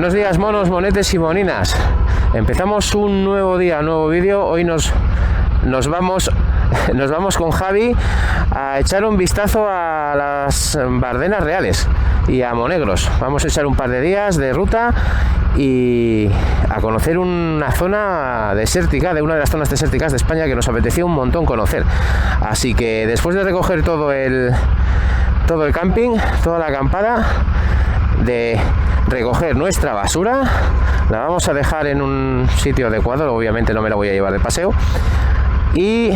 Buenos días, monos, monetes y moninas. Empezamos un nuevo día, nuevo vídeo. Hoy nos vamos con Javi a echar un vistazo a las Bardenas Reales y a Monegros. Vamos a echar un par de días de ruta y a conocer una zona desértica, de una de las zonas desérticas de España que nos apetecía un montón conocer. Así que después de recoger todo el camping, toda la acampada, de recoger nuestra basura, la vamos a dejar en un sitio adecuado. Obviamente no me la voy a llevar de paseo y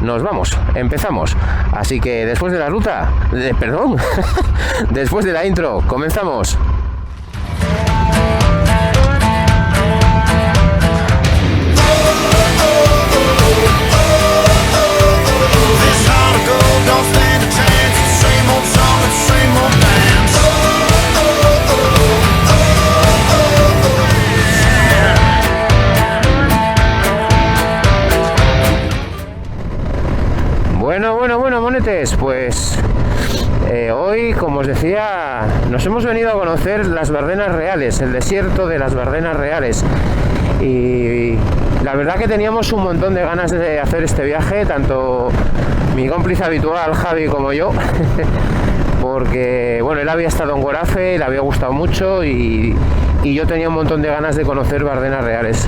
nos vamos, empezamos. Así que después de la ruta, después de la intro, comenzamos. Bueno, monetes, pues hoy, como os decía, nos hemos venido a conocer las Bardenas Reales, el desierto de las Bardenas Reales, y la verdad que teníamos un montón de ganas de hacer este viaje, tanto mi cómplice habitual, Javi, como yo, porque bueno, él había estado en Gorafe, le había gustado mucho y yo tenía un montón de ganas de conocer Bardenas Reales,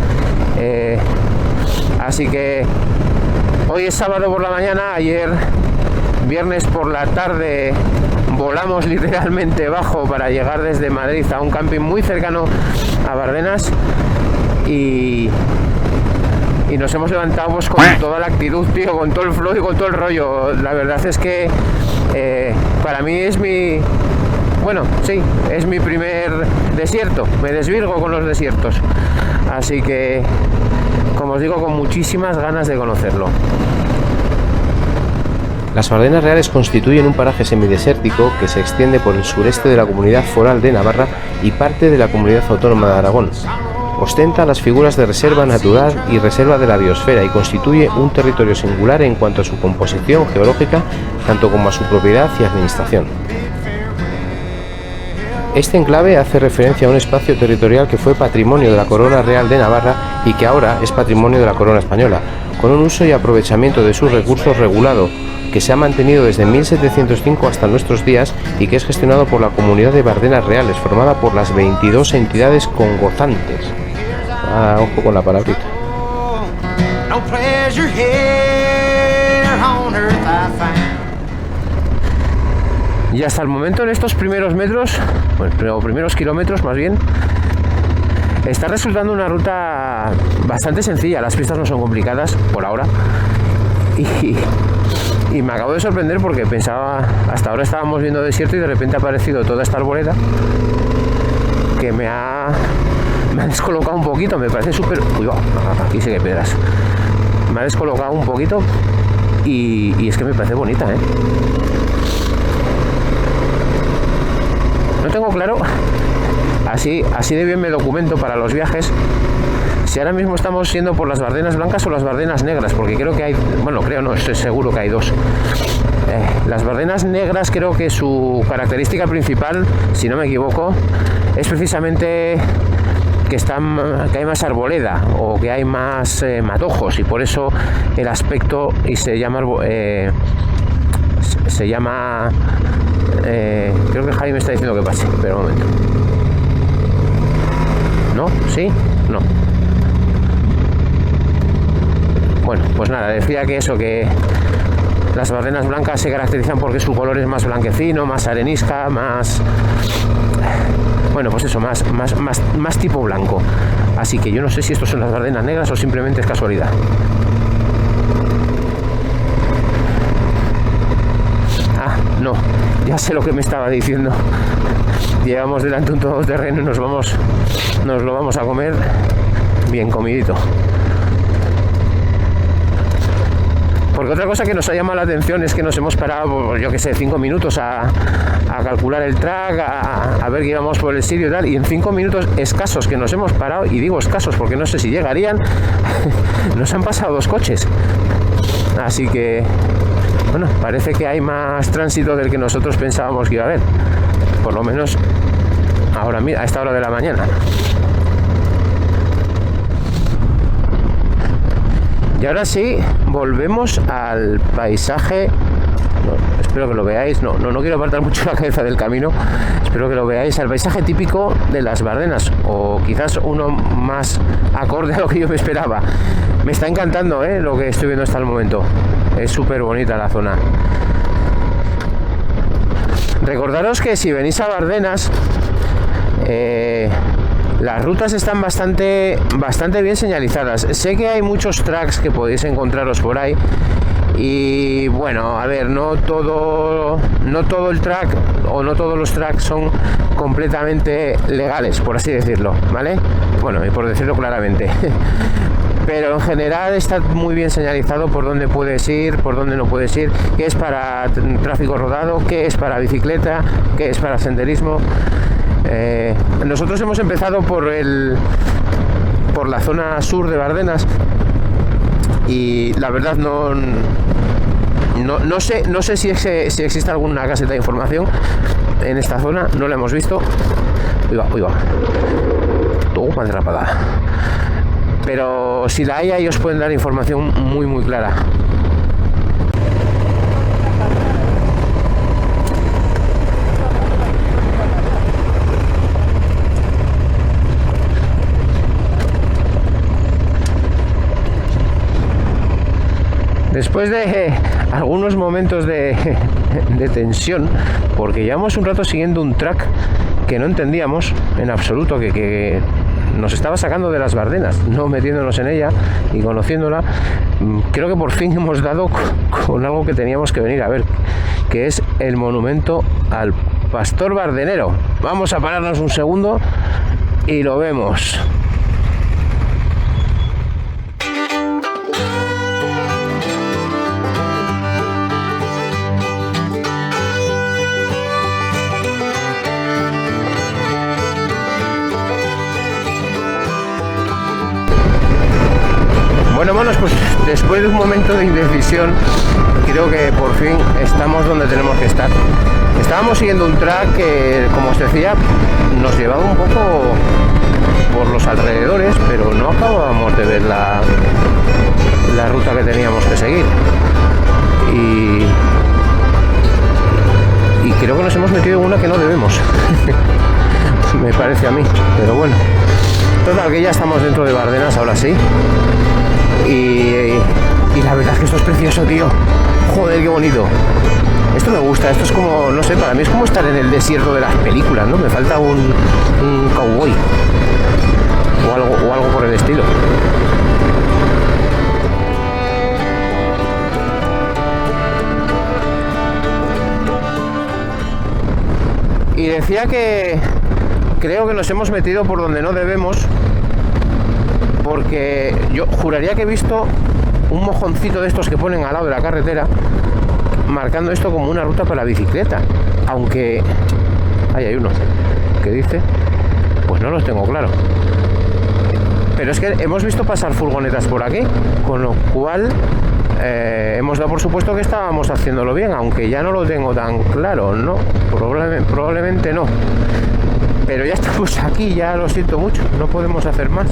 así que hoy es sábado por la mañana, ayer viernes por la tarde volamos literalmente bajo para llegar desde Madrid a un camping muy cercano a Bardenas y nos hemos levantado pues con toda la actitud, tío, con todo el flow y con todo el rollo. La verdad es que para mí es mi primer desierto, me desvirgo con los desiertos, así que como os digo, con muchísimas ganas de conocerlo. Las Bardenas Reales constituyen un paraje semidesértico que se extiende por el sureste de la Comunidad Foral de Navarra y parte de la Comunidad Autónoma de Aragón. Ostenta las figuras de reserva natural y reserva de la biosfera y constituye un territorio singular en cuanto a su composición geológica, tanto como a su propiedad y administración. Este enclave hace referencia a un espacio territorial que fue patrimonio de la Corona Real de Navarra y que ahora es patrimonio de la Corona Española, con un uso y aprovechamiento de sus recursos regulado, que se ha mantenido desde 1705 hasta nuestros días y que es gestionado por la Comunidad de Bardenas Reales, formada por las 22 entidades congozantes. Ojo con la palabrita. Y hasta el momento, en estos primeros metros, primeros kilómetros más bien, está resultando una ruta bastante sencilla. Las pistas no son complicadas por ahora y me acabo de sorprender porque pensaba, hasta ahora estábamos viendo desierto y de repente ha aparecido toda esta arboleda que me ha descolocado un poquito. Me parece súper... aquí sí que hay piedras. Me ha descolocado un poquito y es que me parece bonita, ¿eh? No tengo claro, así de bien me documento para los viajes, si ahora mismo estamos yendo por las Bardenas blancas o las Bardenas negras, porque creo que hay, estoy seguro que hay dos. Las Bardenas negras, creo que su característica principal, si no me equivoco, es precisamente que hay más arboleda o que hay más matojos, y por eso el aspecto se llama creo que Javi me está diciendo que pase, pero un momento. ¿No? ¿Sí? No. Bueno, pues nada, decía que las Bardenas blancas se caracterizan porque su color es más blanquecino, más arenisca, más... Bueno, pues eso, más tipo blanco. Así que yo no sé si estos son las Bardenas negras o simplemente es casualidad. No, ya sé lo que me estaba diciendo. Llevamos delante un todoterreno y nos lo vamos a comer bien comidito. Porque otra cosa que nos ha llamado la atención es que nos hemos parado, 5 minutos a calcular el track, a ver que íbamos por el sitio y tal, y en 5 minutos escasos que nos hemos parado, y digo escasos porque no sé si llegarían, nos han pasado 2 coches. Así que bueno, parece que hay más tránsito del que nosotros pensábamos que iba a haber. Por lo menos ahora a esta hora de la mañana. Y ahora sí, volvemos al paisaje. Espero que lo veáis. No quiero apartar mucho la cabeza del camino. Espero que lo veáis. Al paisaje típico de las Bardenas, o quizás uno más acorde a lo que yo me esperaba. Me está encantando lo que estoy viendo hasta el momento. Es súper bonita la zona. Recordaros que si venís a Bardenas, las rutas están bastante bien señalizadas. Sé que hay muchos tracks que podéis encontraros por ahí. Y bueno, a ver, no todo el track o no todos los tracks son completamente legales, por así decirlo, ¿vale? Bueno, y por decirlo claramente. Pero en general está muy bien señalizado por dónde puedes ir, por dónde no puedes ir, qué es para tráfico rodado, qué es para bicicleta, qué es para senderismo. Nosotros hemos empezado por la zona sur de Bardenas y la verdad no sé si existe alguna caseta de información en esta zona, no la hemos visto. Uy va. Toma atrapada. Pero si la hay, ellos pueden dar información muy clara. Después de algunos momentos de tensión, porque llevamos un rato siguiendo un track que no entendíamos en absoluto, que nos estaba sacando de las Bardenas, no metiéndonos en ella y conociéndola, creo que por fin hemos dado con algo que teníamos que venir a ver, que es el monumento al pastor bardenero. Vamos a pararnos un segundo y lo vemos. Bueno, pues después de un momento de indecisión, creo que por fin estamos donde tenemos que estar. Estábamos siguiendo un track que, como os decía, nos llevaba un poco por los alrededores, pero no acabábamos de ver la ruta que teníamos que seguir. Y creo que nos hemos metido en una que no debemos. Me parece a mí, pero bueno. Total, que ya estamos dentro de Bardenas, ahora sí. Y la verdad es que esto es precioso, tío. Joder, qué bonito. Esto me gusta, esto es como, no sé, para mí es como estar en el desierto de las películas, ¿no? Me falta un cowboy o algo por el estilo. Y decía que creo que nos hemos metido por donde no debemos, porque yo juraría que he visto un mojoncito de estos que ponen al lado de la carretera marcando esto como una ruta para la bicicleta, aunque ahí hay uno que dice, pues no los tengo claro, pero es que hemos visto pasar furgonetas por aquí, con lo cual hemos dado por supuesto que estábamos haciéndolo bien, aunque ya no lo tengo tan claro, ¿no? Probablemente no, pero ya estamos aquí, ya lo siento mucho, no podemos hacer más.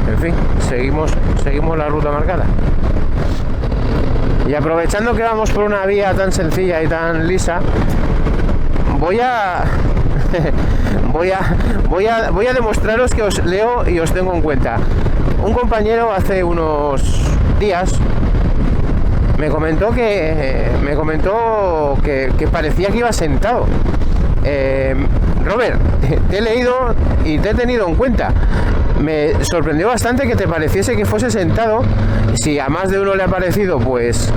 En fin, seguimos la ruta marcada. Y aprovechando que vamos por una vía tan sencilla y tan lisa, voy a demostraros que os leo y os tengo en cuenta. Un compañero hace unos días me comentó que parecía que iba sentado. Robert, te he leído y te he tenido en cuenta. Me sorprendió bastante que te pareciese que fuese sentado. Si a más de uno le ha parecido, pues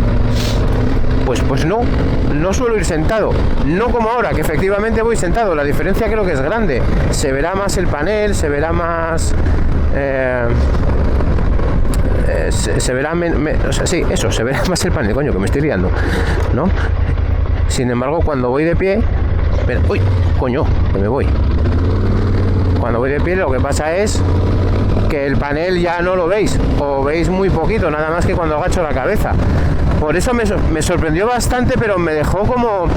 no suelo ir sentado. No como ahora, que efectivamente voy sentado. La diferencia creo que es grande. Se verá más el panel, se verá más... se verá o sea, sí, eso, se verá más el panel, coño, que me estoy liando, ¿no? Sin embargo, cuando voy de pie... uy, coño, que me voy. Cuando voy de pie lo que pasa es que el panel ya no lo veis, o veis muy poquito, nada más que cuando agacho la cabeza. Por eso me sorprendió bastante, pero me dejó como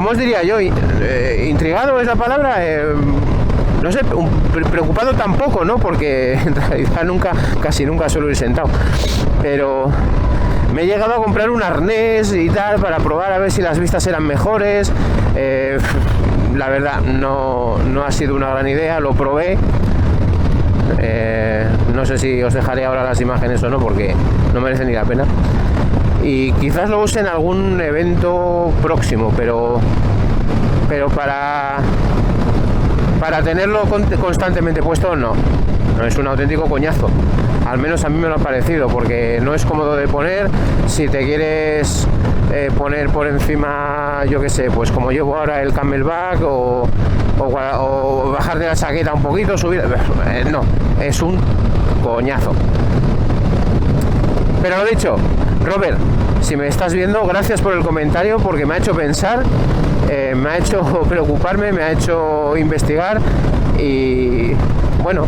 os diría yo, intrigado es la palabra, no sé, preocupado tampoco, ¿no? Porque en realidad casi nunca suelo ir sentado, pero me he llegado a comprar un arnés y tal para probar a ver si las vistas eran mejores. La verdad no ha sido una gran idea, lo probé. No sé si os dejaré ahora las imágenes o no, porque no merece ni la pena. Y quizás lo use en algún evento próximo, pero para tenerlo constantemente puesto no es un auténtico coñazo. Al menos a mí me lo ha parecido, porque no es cómodo de poner. Si te quieres poner por encima, yo que sé, pues como llevo ahora el Camelback o bajar de la chaqueta un poquito, subir, no, es un coñazo. Pero lo dicho, Robert, si me estás viendo, gracias por el comentario, porque me ha hecho pensar, me ha hecho preocuparme, me ha hecho investigar y bueno,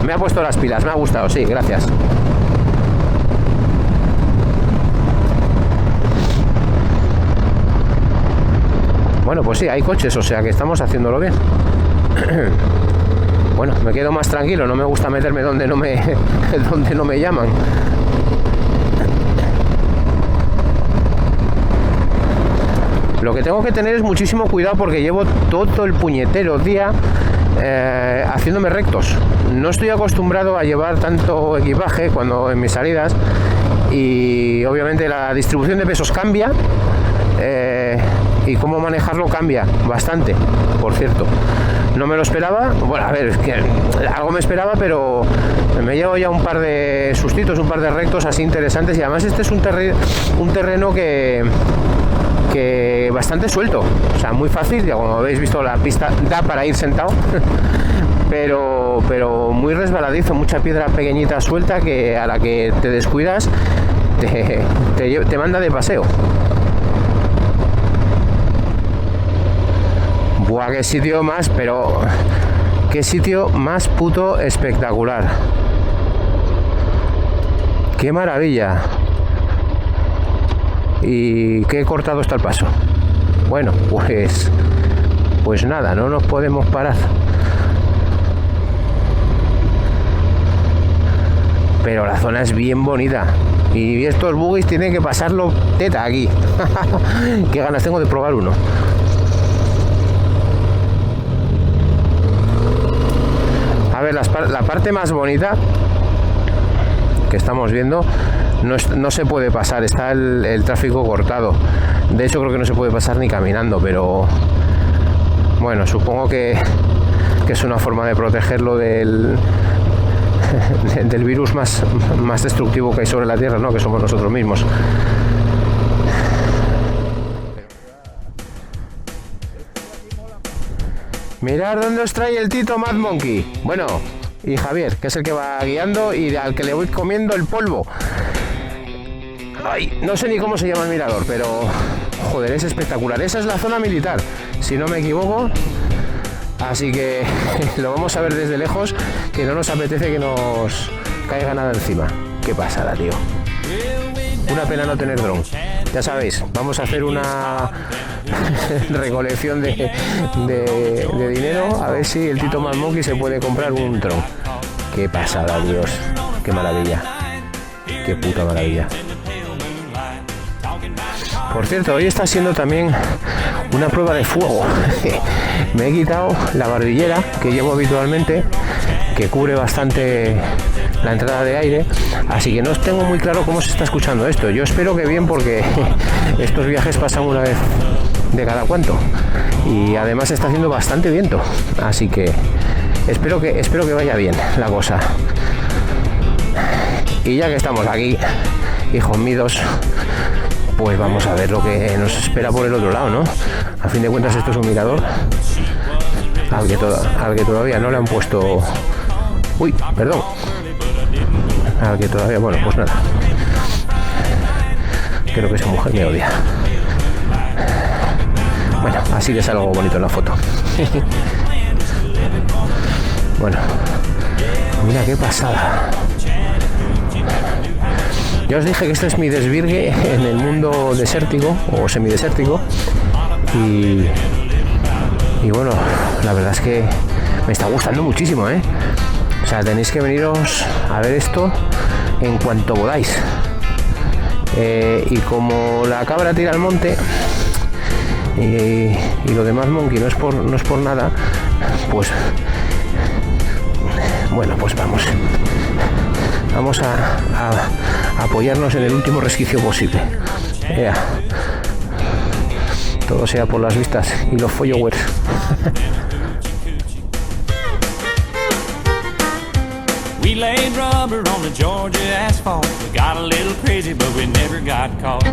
me ha puesto las pilas, me ha gustado, sí, gracias. Bueno, pues sí, hay coches, o sea que estamos haciéndolo bien. Bueno, me quedo más tranquilo, no me gusta meterme donde no me llaman. Lo que tengo que tener es muchísimo cuidado, porque llevo todo el puñetero día haciéndome rectos. No estoy acostumbrado a llevar tanto equipaje en mis salidas, y obviamente la distribución de pesos cambia, y cómo manejarlo cambia bastante, por cierto. No me lo esperaba, bueno, a ver, es que algo me esperaba, pero me llevo ya un par de sustitos, un par de rectos así interesantes, y además este es un terreno que bastante suelto, o sea, muy fácil, ya como habéis visto la pista da para ir sentado, pero muy resbaladizo, mucha piedra pequeñita suelta que a la que te descuidas te manda de paseo. Buah, qué sitio más puto espectacular. Qué maravilla. Y qué cortado está el paso. Bueno, pues nada, no nos podemos parar. Pero la zona es bien bonita. Y estos buggies tienen que pasarlo teta aquí. Qué ganas tengo de probar uno. A ver, la parte más bonita que estamos viendo no se puede pasar, está el tráfico cortado. De hecho, creo que no se puede pasar ni caminando, pero bueno, supongo que es una forma de protegerlo del virus más destructivo que hay sobre la Tierra, ¿no? Que somos nosotros mismos. Mirad dónde os trae el Tito Mad Monkey. Bueno, y Javier, que es el que va guiando y al que le voy comiendo el polvo. Ay, no sé ni cómo se llama el mirador, pero joder, es espectacular. Esa es la zona militar, si no me equivoco. Así que lo vamos a ver desde lejos, que no nos apetece que nos caiga nada encima. Qué pasada, tío. Una pena no tener dron. Ya sabéis, vamos a hacer una recolección de dinero, a ver si el Tito Mad Monkey se puede comprar un dron. Qué pasada, Dios. Qué maravilla. Qué puta maravilla. Por cierto, hoy está siendo también una prueba de fuego. Me he quitado la barbillera que llevo habitualmente, que cubre bastante la entrada de aire, así que no tengo muy claro cómo se está escuchando esto. Yo espero que bien, porque estos viajes pasan una vez de cada cuánto, y además está haciendo bastante viento, así que espero que vaya bien la cosa. Y ya que estamos aquí, hijos míos, pues vamos a ver lo que nos espera por el otro lado, ¿no? A fin de cuentas esto es un mirador al que todavía no le han puesto... Uy, perdón. Al que todavía... Bueno, pues nada. Creo que esa mujer me odia. Bueno, así que es algo bonito en la foto. Bueno, Mira qué pasada. Ya os dije que este es mi desvirgue en el mundo desértico o semidesértico y bueno, la verdad es que me está gustando muchísimo, ¿eh? O sea, tenéis que veniros a ver esto en cuanto podáis. Y como la cabra tira al monte y lo demás monkey no es por nada, pues bueno, pues vamos a apoyarnos en el último resquicio posible. Todo sea por las vistas y los followers. We laid rubber on the Georgia asphalt. We got a little crazy, but we never got caught.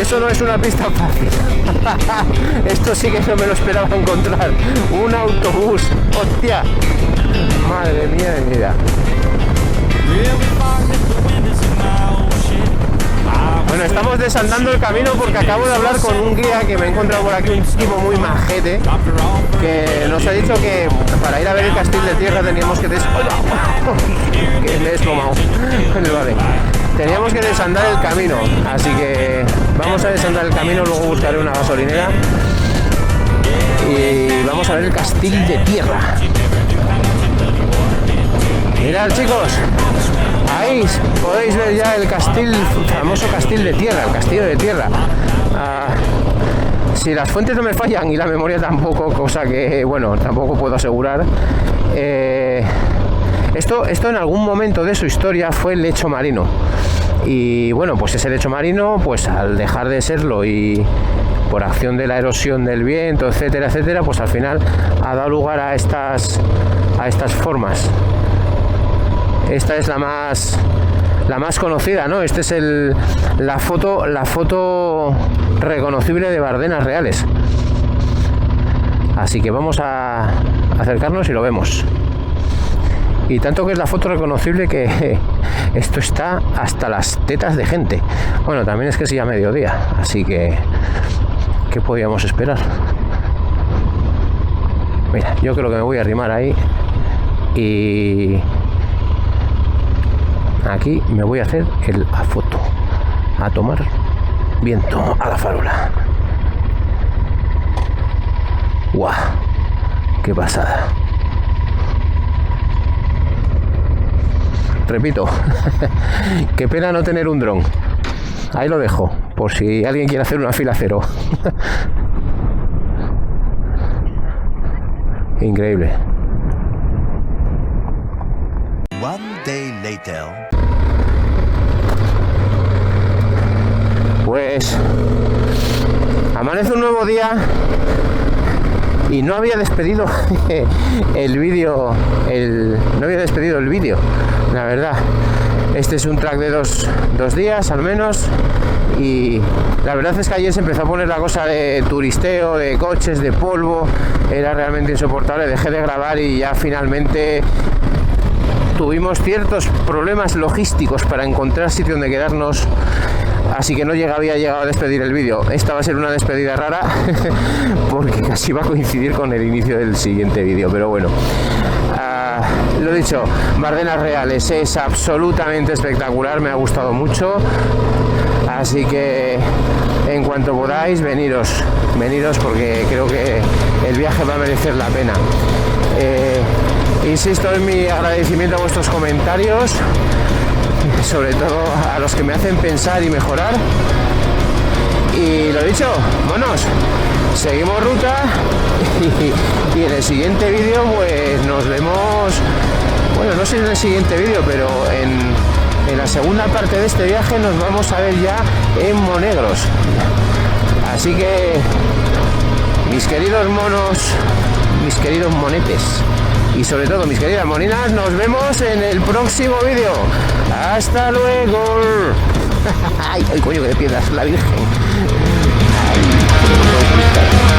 Eso no es una pista fácil. Esto sí que no me lo esperaba encontrar. Un autobús. ¡Hostia! Madre mía de mi vida. Bueno, estamos desandando el camino porque acabo de hablar con un guía que me he encontrado por aquí, un tipo muy majete, que nos ha dicho que para ir a ver el Castil de Tierra teníamos que que me he desplomado. Vale. Teníamos que desandar el camino, así que vamos a desandar el camino, luego buscaré una gasolinera y vamos a ver el Castil de Tierra. Mirad, chicos, ahí podéis ver ya el famoso Castil de Tierra, el Castillo de Tierra. Si las fuentes no me fallan y la memoria tampoco, cosa que, bueno, tampoco puedo asegurar, esto en algún momento de su historia fue el lecho marino. Y bueno, pues ese lecho marino, pues al dejar de serlo y por acción de la erosión del viento, etcétera, etcétera, pues al final ha dado lugar a estas formas. Esta es la más conocida, ¿no? Esta es la foto reconocible de Bardenas Reales. Así que vamos a acercarnos y lo vemos. Y tanto que es la foto reconocible que esto está hasta las tetas de gente. Bueno, también es que es ya mediodía, así que ¿qué podíamos esperar? Mira, yo creo que me voy a arrimar ahí y aquí me voy a hacer la foto, a tomar viento a la farola. ¡Guau! ¡Qué pasada! Repito, qué pena no tener un dron. Ahí lo dejo, por si alguien quiere hacer una fila cero. Increíble. One day later. Pues amanece un nuevo día y no había despedido el vídeo, la verdad. Este es un track de dos días al menos y la verdad es que ayer se empezó a poner la cosa de turisteo, de coches, de polvo, era realmente insoportable, dejé de grabar y ya finalmente tuvimos ciertos problemas logísticos para encontrar sitio donde quedarnos, así que no había llegado a despedir el vídeo. Esta va a ser una despedida rara porque casi va a coincidir con el inicio del siguiente vídeo, pero bueno. Lo dicho, Bardenas Reales es absolutamente espectacular, me ha gustado mucho, así que en cuanto podáis veniros porque creo que el viaje va a merecer la pena. Insisto en mi agradecimiento a vuestros comentarios, sobre todo a los que me hacen pensar y mejorar. Y lo dicho, vámonos, seguimos ruta y en el siguiente vídeo pues nos vemos, bueno, no sé en el siguiente vídeo, pero en la segunda parte de este viaje nos vamos a ver ya en Monegros. Así que, mis queridos monos, mis queridos monetes y sobre todo mis queridas moninas, nos vemos en el próximo vídeo. ¡Hasta luego! ¡Ay, coño, que piedras la Virgen! Ay,